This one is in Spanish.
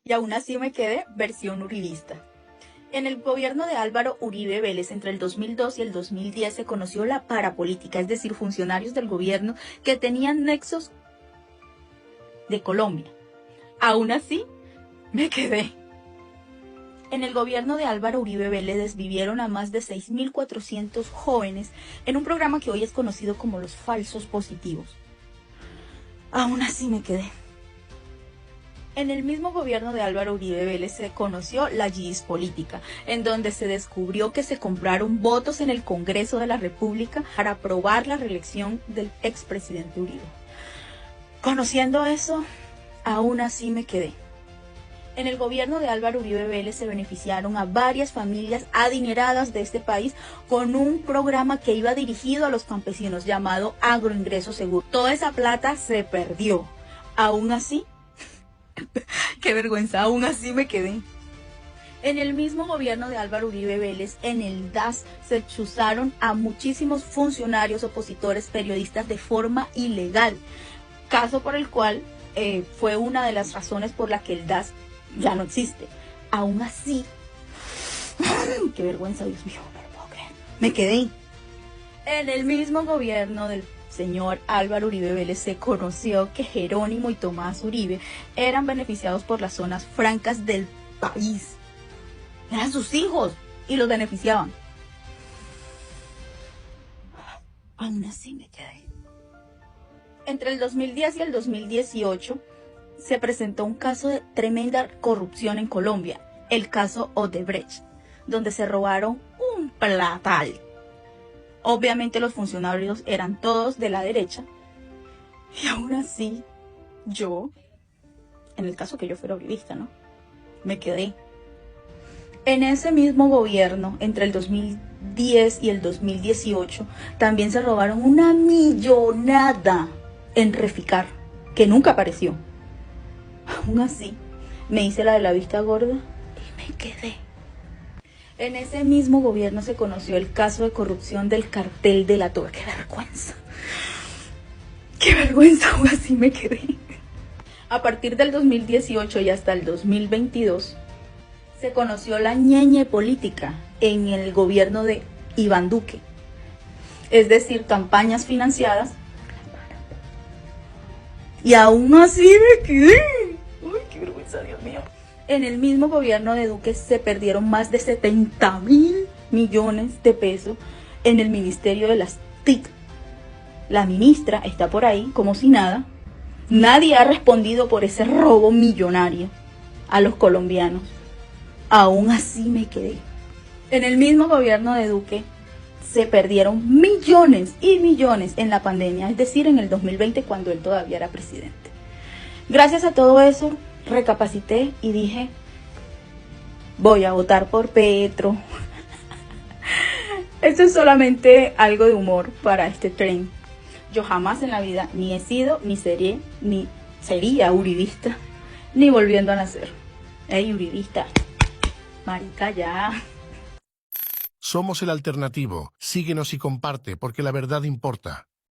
y aún así me quedé versión uribista. En el gobierno de Álvaro Uribe Vélez entre el 2002 y el 2010 se conoció la parapolítica, es decir, funcionarios del gobierno que tenían nexos de Colombia. Aún así, me quedé. En el gobierno de Álvaro Uribe Vélez desvivieron a más de 6.400 jóvenes en un programa que hoy es conocido como los falsos positivos. Aún así me quedé. En el mismo gobierno de Álvaro Uribe Vélez se conoció la GIS política, en donde se descubrió que se compraron votos en el Congreso de la República para aprobar la reelección del expresidente Uribe. Conociendo eso, aún así me quedé. En el gobierno de Álvaro Uribe Vélez se beneficiaron a varias familias adineradas de este país con un programa que iba dirigido a los campesinos llamado Agroingreso Seguro. Toda esa plata se perdió. Aún así, qué vergüenza, aún así me quedé. En el mismo gobierno de Álvaro Uribe Vélez, en el DAS, se chuzaron a muchísimos funcionarios, opositores, periodistas de forma ilegal. Caso por el cual fue una de las razones por la que el DAS ya no existe. Aún así, qué vergüenza, Dios mío, no lo puedo creer. Me quedé. En el mismo gobierno del señor Álvaro Uribe Vélez se conoció que Jerónimo y Tomás Uribe eran beneficiados por las zonas francas del país. Eran sus hijos y los beneficiaban. Aún así me quedé. Entre el 2010 y el 2018 se presentó un caso de tremenda corrupción en Colombia, el caso Odebrecht, donde se robaron un platal. Obviamente los funcionarios eran todos de la derecha y aún así yo, en el caso que yo fuera uribista, ¿no? Me quedé. En ese mismo gobierno, entre el 2010 y el 2018, también se robaron una millonada en Reficar, que nunca apareció. Aún así, me hice la de la vista gorda y me quedé. En ese mismo gobierno se conoció el caso de corrupción del cartel de la Toga. ¡Qué vergüenza! ¡Qué vergüenza! Aún así me quedé. A partir del 2018 y hasta el 2022, se conoció la ñeñe política en el gobierno de Iván Duque. Es decir, campañas financiadas. Y aún así me quedé. ¡Ay, qué vergüenza, Dios mío! En el mismo gobierno de Duque se perdieron más de 70.000 millones de pesos en el Ministerio de las TIC. La ministra está por ahí como si nada. Nadie ha respondido por ese robo millonario a los colombianos. Aún así me quedé. En el mismo gobierno de Duque se perdieron millones y millones en la pandemia, es decir, en el 2020 cuando él todavía era presidente. Gracias a todo eso, recapacité y dije, voy a votar por Petro. Esto es solamente algo de humor para este tren. Yo jamás en la vida ni he sido, ni seré, ni sería uribista, ni volviendo a nacer. Ey, uribista, marica, ya. Somos el alternativo. Síguenos y comparte porque la verdad importa.